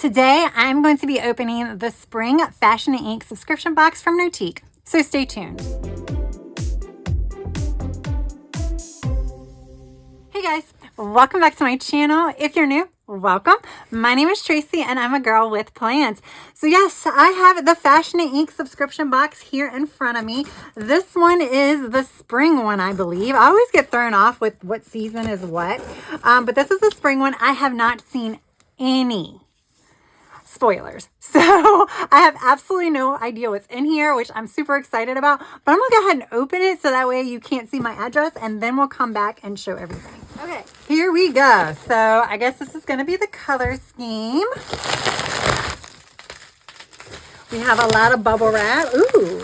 Today, I'm going to be opening the Spring Fashion and Ink subscription box from Notiq, so stay tuned. Hey guys, welcome back to my channel. If you're new, welcome. My name is Tracy and I'm a girl with plans. So yes, I have the Fashion and Ink subscription box here in front of me. This one is the spring one, I believe. I always get thrown off with what season is what, but this is the spring one. I have not seen any spoilers, so I have absolutely no idea what's in here, which I'm super excited about, but I'm gonna go ahead and open it so that way you can't see my address, and then we'll come back and show everything. Okay, here we go. So I guess this is going to be the color scheme. We have a lot of bubble wrap. Ooh,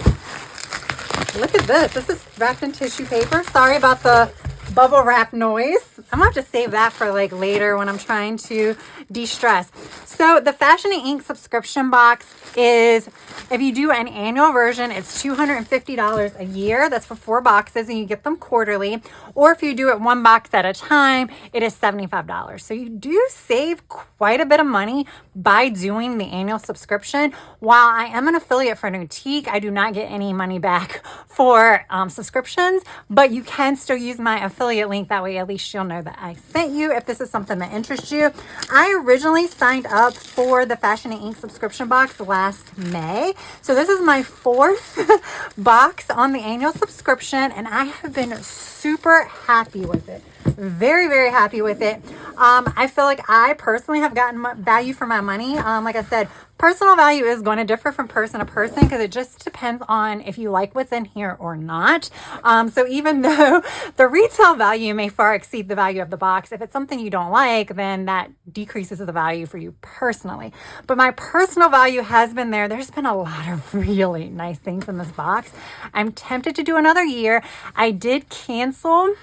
look at this. This is wrapped in tissue paper. Sorry about the bubble wrap noise. I'm gonna have to save that for like later when I'm trying to de-stress. So the Fashion and Ink subscription box is, if you do an annual version, it's $250 a year. That's for 4 boxes and you get them quarterly. Or if you do it 1 box at a time, it is $75. So you do save quite a bit of money by doing the annual subscription. While I am an affiliate for Notiq, I do not get any money back for subscriptions, but you can still use my affiliate link. That way at least you'll know that I sent you if this is something that interests you. I originally signed up for the Fashion and Ink subscription box last May. So this is my 4th box on the annual subscription and I have been super happy with it. Very, very happy with it. I feel like I personally have gotten value for my money. Like I said, personal value is going to differ from person to person because it just depends on if you like what's in here or not. So even though the retail value may far exceed the value of the box, if it's something you don't like, then that decreases the value for you personally. But my personal value has been there. There's been a lot of really nice things in this box. I'm tempted to do another year. I did cancel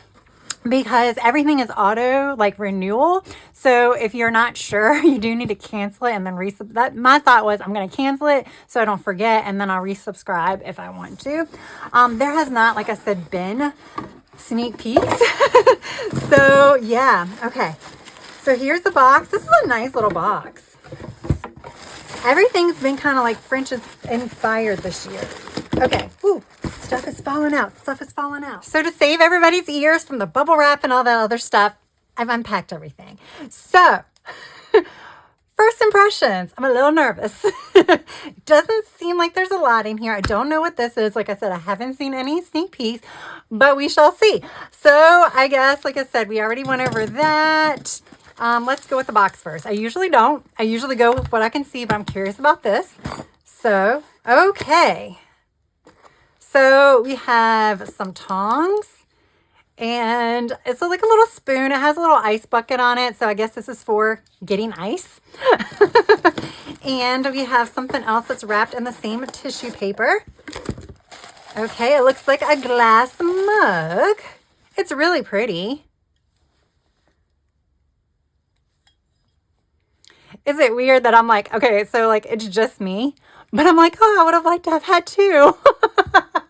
because everything is auto like renewal. So if you're not sure, you do need to cancel it and then that. My thought was I'm going to cancel it so I don't forget, and then I'll resubscribe if I want to. There has not, like I said, been sneak peeks. So yeah. Okay. So here's the box. This is a nice little box. Everything's been kind of like French inspired this year. Okay. Woo. Stuff is falling out. Stuff is falling out. So to save everybody's ears from the bubble wrap and all that other stuff, I've unpacked everything. So first impressions, I'm a little nervous. It doesn't seem like there's a lot in here. I don't know what this is. Like I said, I haven't seen any sneak peeks, but we shall see. So I guess, like I said, we already went over that. Let's go with the box first. I usually don't. I usually go with what I can see, but I'm curious about this. So, okay. So we have some tongs and it's like a little spoon. It has a little ice bucket on it. So I guess this is for getting ice. And we have something else that's wrapped in the same tissue paper. Okay, it looks like a glass mug. It's really pretty. Is it weird that I'm like, okay, so like it's just me, but I'm like, oh, I would have liked to have had 2.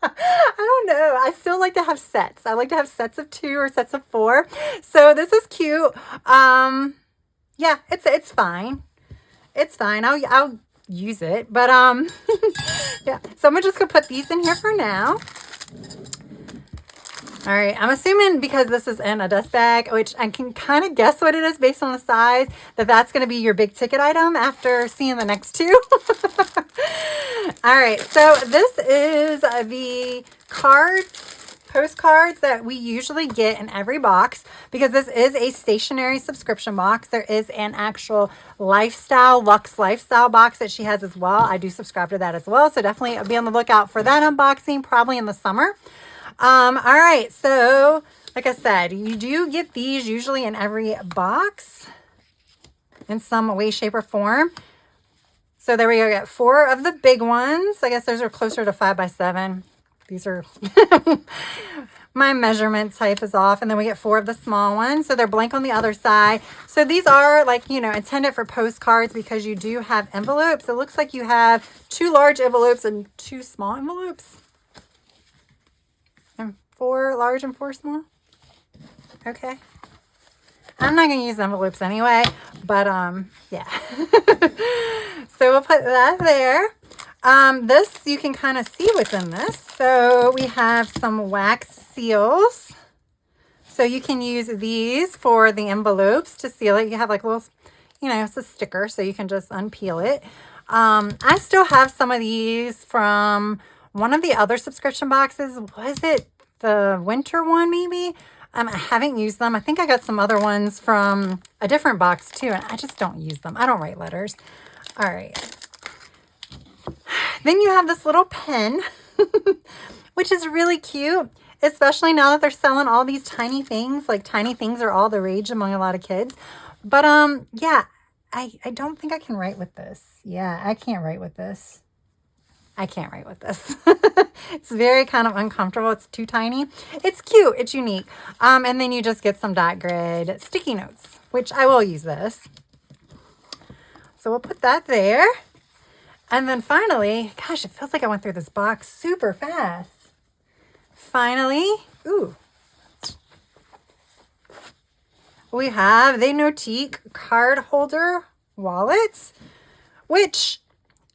I don't know. I still like to have sets. I like to have sets of 2 or sets of 4. So this is cute. Yeah, it's fine. It's fine. I'll use it, but yeah. So I'm just gonna put these in here for now. All right, I'm assuming because this is in a dust bag, which I can kind of guess what it is based on the size, that's going to be your big ticket item after seeing the next 2. All right, so this is the postcards that we usually get in every box because this is a stationary subscription box. There is an actual luxe lifestyle box that she has as well. I do subscribe to that as well, so definitely be on the lookout for that unboxing, probably in the summer. All right, so like I said, you do get these usually in every box in some way, shape, or form. So there we go. Got 4 of the big ones. I guess those are closer to 5x7. These are my measurement type is off. And then we get 4 of the small ones. So they're blank on the other side. So these are like, you know, intended for postcards because you do have envelopes. It looks like you have 2 large envelopes and 2 small envelopes. And 4 large and 4 small. Okay. I'm not going to use envelopes anyway, but yeah. we'll put that there. This, you can kind of see what's in this. So we have some wax seals. So you can use these for the envelopes to seal it. You have like little, you know, it's a sticker, so you can just unpeel it. I still have some of these from one of the other subscription boxes. Was it the winter one maybe? I haven't used them. I think I got some other ones from a different box too, and I just don't use them. I don't write letters. All right. Then you have this little pen, which is really cute, especially now that they're selling all these tiny things. Like tiny things are all the rage among a lot of kids. But yeah, I don't think I can write with this. Yeah, I can't write with this. I can't write with this. It's very kind of uncomfortable. It's too tiny. It's cute. It's unique. And then you just get some dot grid sticky notes, which I will use this. So we'll put that there. And then finally, gosh, it feels like I went through this box super fast. Finally, ooh, we have the Notiq card holder wallets, which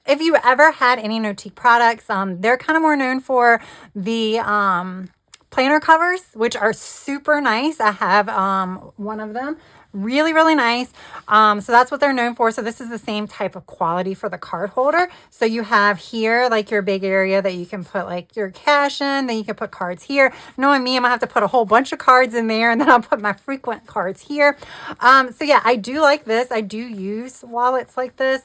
if you ever had any Notiq products, they're kind of more known for the planner covers, which are super nice. I have one of them. Really, really nice. So that's what they're known for. So this is the same type of quality for the card holder. So you have here like your big area that you can put like your cash in. Then you can put cards here. Knowing me, I'm gonna have to put a whole bunch of cards in there, and then I'll put my frequent cards here. So yeah, I do like this. I do use wallets like this,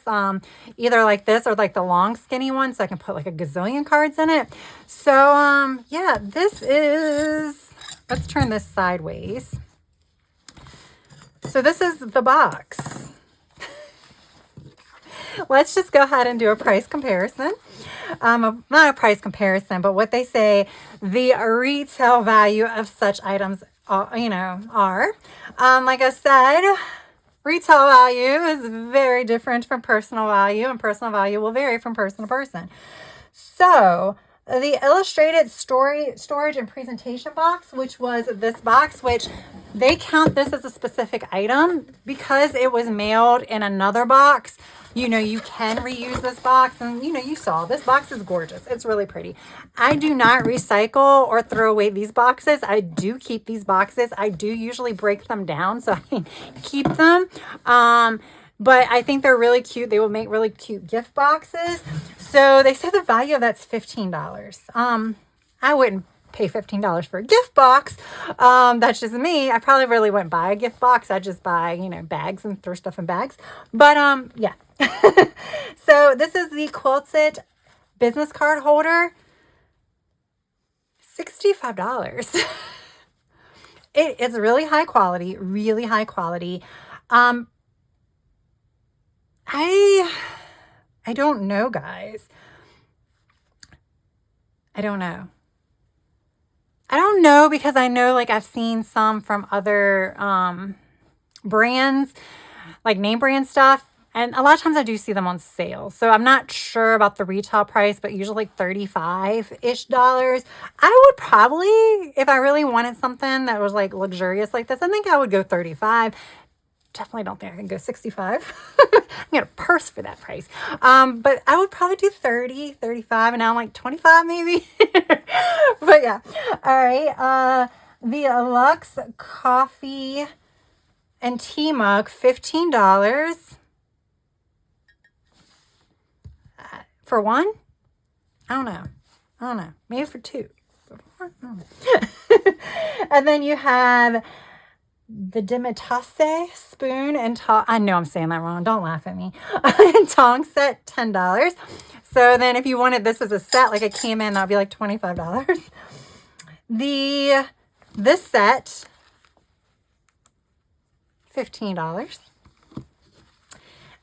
either like this or like the long skinny one, so I can put like a gazillion cards in it. So yeah, this is, let's turn this sideways. So this is the box. Let's just go ahead and do a price comparison. Not a price comparison, but what they say the retail value of such items, you know, are. Like I said, retail value is very different from personal value, and personal value will vary from person to person. So the illustrated storage and presentation box, which was this box, which they count this as a specific item because it was mailed in another box. You know, you can reuse this box, and you know, you saw this box is gorgeous. It's really pretty. I do not recycle or throw away these boxes. I do keep these boxes. I do usually break them down so I can keep them. But I think they're really cute. They will make really cute gift boxes. So they say the value of that's $15. I wouldn't pay $15 for a gift box. That's just me. I probably really wouldn't buy a gift box. I just buy, you know, bags and throw stuff in bags. But yeah. So this is the quilted business card holder. $65. It is really high quality, really high quality. I don't know, guys. I don't know. I don't know because I know, like, I've seen some from other brands, like name brand stuff. And a lot of times I do see them on sale. So I'm not sure about the retail price, but usually like $35-ish. I would probably, if I really wanted something that was like luxurious like this, I think I would go 35. Definitely don't think I can go 65. I can get a purse for that price. But I would probably do 30, 35, and now I'm like 25 maybe. But yeah. All right. The Lux coffee and tea mug, $15. For one? I don't know. Maybe for two. And then you have the Demetase spoon and I know I'm saying that wrong. Don't laugh at me. And tong set, $10. So then if you wanted this as a set, like it came in, that'd be like $25. This set, $15.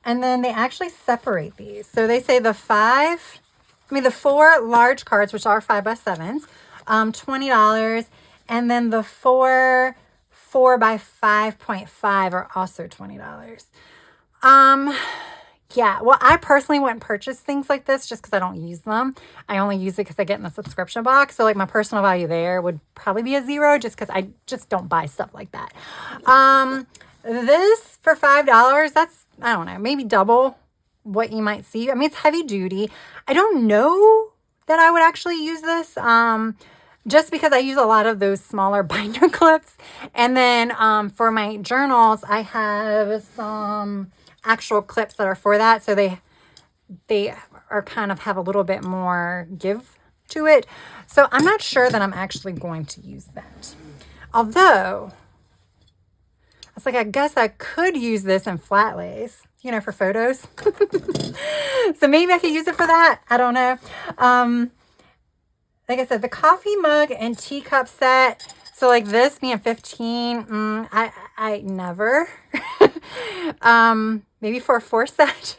And then they actually separate these. So they say the 4 large cards, which are 5x7s, $20. And then the 4 by 5.5 are also $20. Yeah, well, I personally wouldn't purchase things like this just because I don't use them. I only use it because I get in the subscription box. So like my personal value there would probably be a 0 just because I just don't buy stuff like that. This for $5, that's, I don't know, maybe double what you might see. I mean, it's heavy duty. I don't know that I would actually use this. Just because I use a lot of those smaller binder clips. And then for my journals, I have some actual clips that are for that. So they are kind of have a little bit more give to it. So I'm not sure that I'm actually going to use that. Although, it's like, I guess I could use this in flat lace, you know, for photos. So maybe I could use it for that. I don't know. Like I said, the coffee mug and teacup set. So like this being 15, I never. Maybe for a 4 set.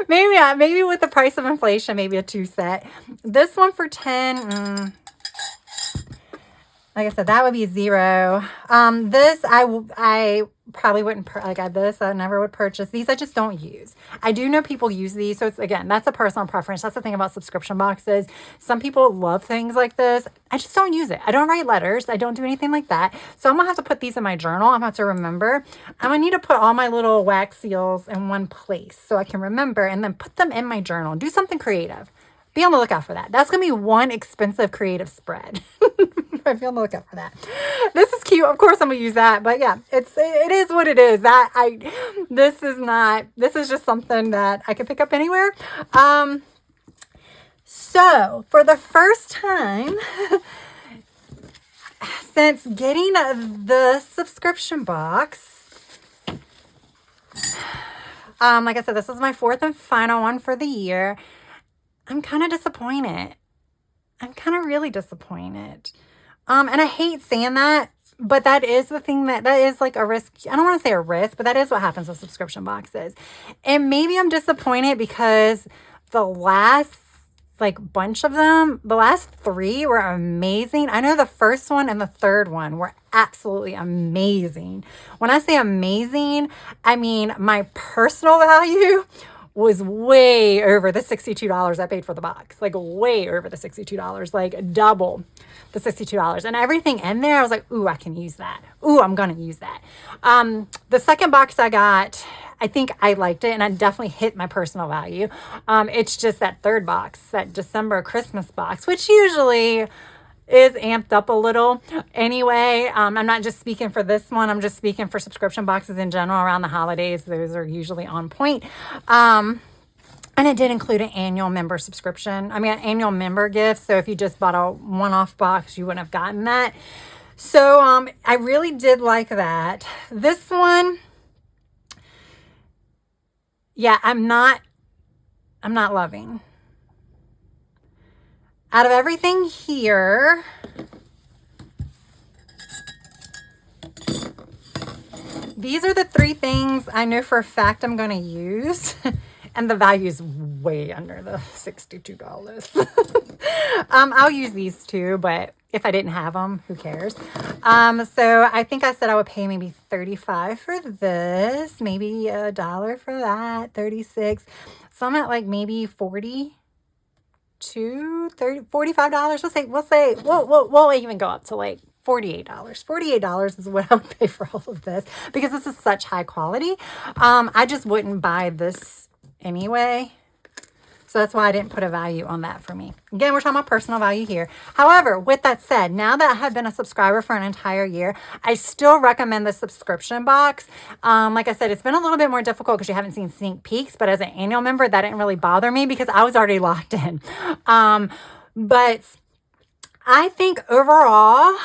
Maybe not. Maybe with the price of inflation, maybe a 2 set. This one for 10. Like I said, that would be 0. This I probably wouldn't this. I never would purchase these. I just don't use. I do know people use these, so it's, again, that's a personal preference. That's the thing about subscription boxes. Some people love things like this. I just don't use it. I don't write letters. I don't do anything like that. So I'm gonna have to put these in my journal. I'm gonna have to remember. I'm gonna need to put all my little wax seals in one place so I can remember, and then put them in my journal. Do something creative. Be on the lookout for that. That's going to be one expensive creative spread. Be on the lookout for that. This is cute. Of course I'm going to use that. But yeah, it is what it is. This is just something that I can pick up anywhere. So for the first time since getting the subscription box, like I said, this is my 4th and final one for the year. I'm kind of disappointed. I'm kind of really disappointed. And I hate saying that, but that is the thing that is like a risk. I don't want to say a risk, but that is what happens with subscription boxes. And maybe I'm disappointed because the last bunch of them, the last 3 were amazing. I know the first one and the third one were absolutely amazing. When I say amazing, I mean my personal value was way over the $62 I paid for the box. Like way over the $62, like double the $62. And everything in there, I was like, ooh, I can use that. Ooh, I'm going to use that. The second box I got, I think I liked it, and I definitely hit my personal value. It's just that third box, that December Christmas box, which usually is amped up a little anyway. I'm not just speaking for this one. I'm just speaking for subscription boxes in general around the holidays. Those are usually on point. And it did include an annual member subscription. I mean, an annual member gift. So if you just bought a one-off box, you wouldn't have gotten that. So I really did like that. This one, yeah, I'm not loving. Out of everything here, these are the 3 things I know for a fact I'm going to use. And the value is way under the $62. I'll use these 2, but if I didn't have them, who cares? So I think I said I would pay maybe $35 for this, maybe $1 for that, $36. So I'm at like maybe $40. $45. We'll even go up to like $48. $48 is what I would pay for all of this because this is such high quality. I just wouldn't buy this anyway. So that's why I didn't put a value on that for me. Again, we're talking about personal value here. However, with that said, now that I have been a subscriber for an entire year, I still recommend the subscription box. Like I said, it's been a little bit more difficult because you haven't seen sneak peeks, but as an annual member, that didn't really bother me because I was already locked in. But I think overall,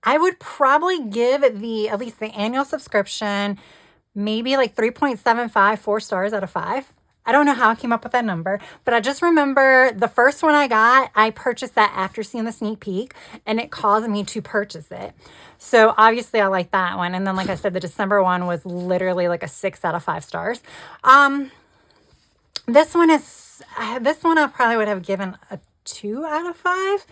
I would probably give at least the annual subscription, maybe like 3.75, 4 stars out of 5. I don't know how I came up with that number, but I just remember the first one I got, I purchased that after seeing the sneak peek, and it caused me to purchase it. So obviously I like that one. And then, like I said, the December one was literally like a 6 out of 5 stars. This one I probably would have given a 2 out of 5,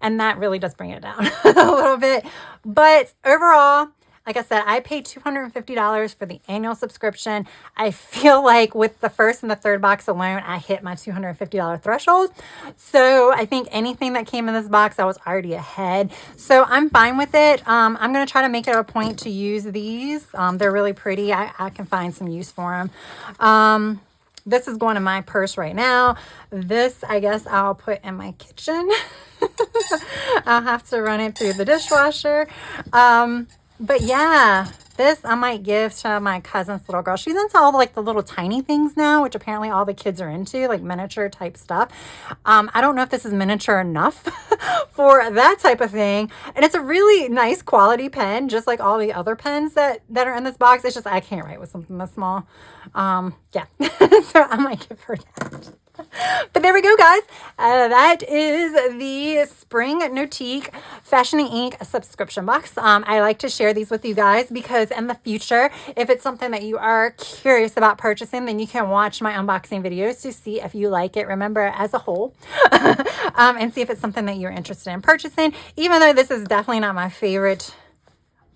and that really does bring it down a little bit. But overall, like I said, I paid $250 for the annual subscription. I feel like with the first and the third box alone, I hit my $250 threshold. So I think anything that came in this box, I was already ahead. So I'm fine with it. I'm going to try to make it a point to use these. They're really pretty. I can find some use for them. This is going in my purse right now. This, I guess I'll put in my kitchen. I'll have to run it through the dishwasher. But yeah, this I might give to my cousin's little girl. She's into all like the little tiny things now, which apparently all the kids are into, like miniature type stuff. I don't know if this is miniature enough for that type of thing. And it's a really nice quality pen, just like all the other pens that are in this box. It's just I can't write with something this small. Yeah, so I might give her that. But there we go, guys. That is the Spring Notiq Fashioning Ink subscription box. I like to share these with you guys because in the future, if it's something that you are curious about purchasing, then you can watch my unboxing videos to see if you like it. Remember, as a whole, and see if it's something that you're interested in purchasing. Even though this is definitely not my favorite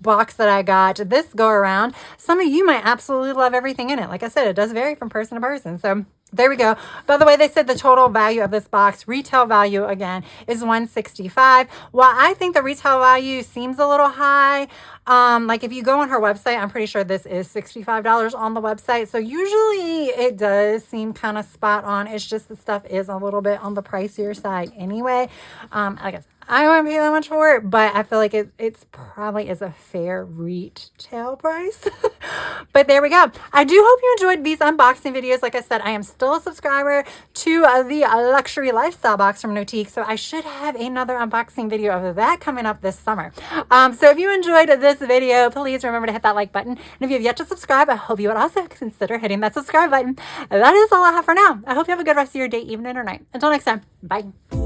box that I got this go around, some of you might absolutely love everything in it. Like I said, it does vary from person to person. So there we go. By the way, they said the total value of this box, retail value again, is $165. While I think the retail value seems a little high, like if you go on her website, I'm pretty sure this is $65 on the website. So usually it does seem kind of spot on. It's just the stuff is a little bit on the pricier side anyway. I guess I wouldn't pay that much for it, but I feel like it's probably is a fair retail price. But there we go. I do hope you enjoyed these unboxing videos. Like I said, I am still a subscriber to the luxury lifestyle box from Notiq, so I should have another unboxing video of that coming up this summer. So if you enjoyed this video, please remember to hit that like button. And if you have yet to subscribe, I hope you would also consider hitting that subscribe button. That is all I have for now. I hope you have a good rest of your day, evening, or night. Until next time, bye.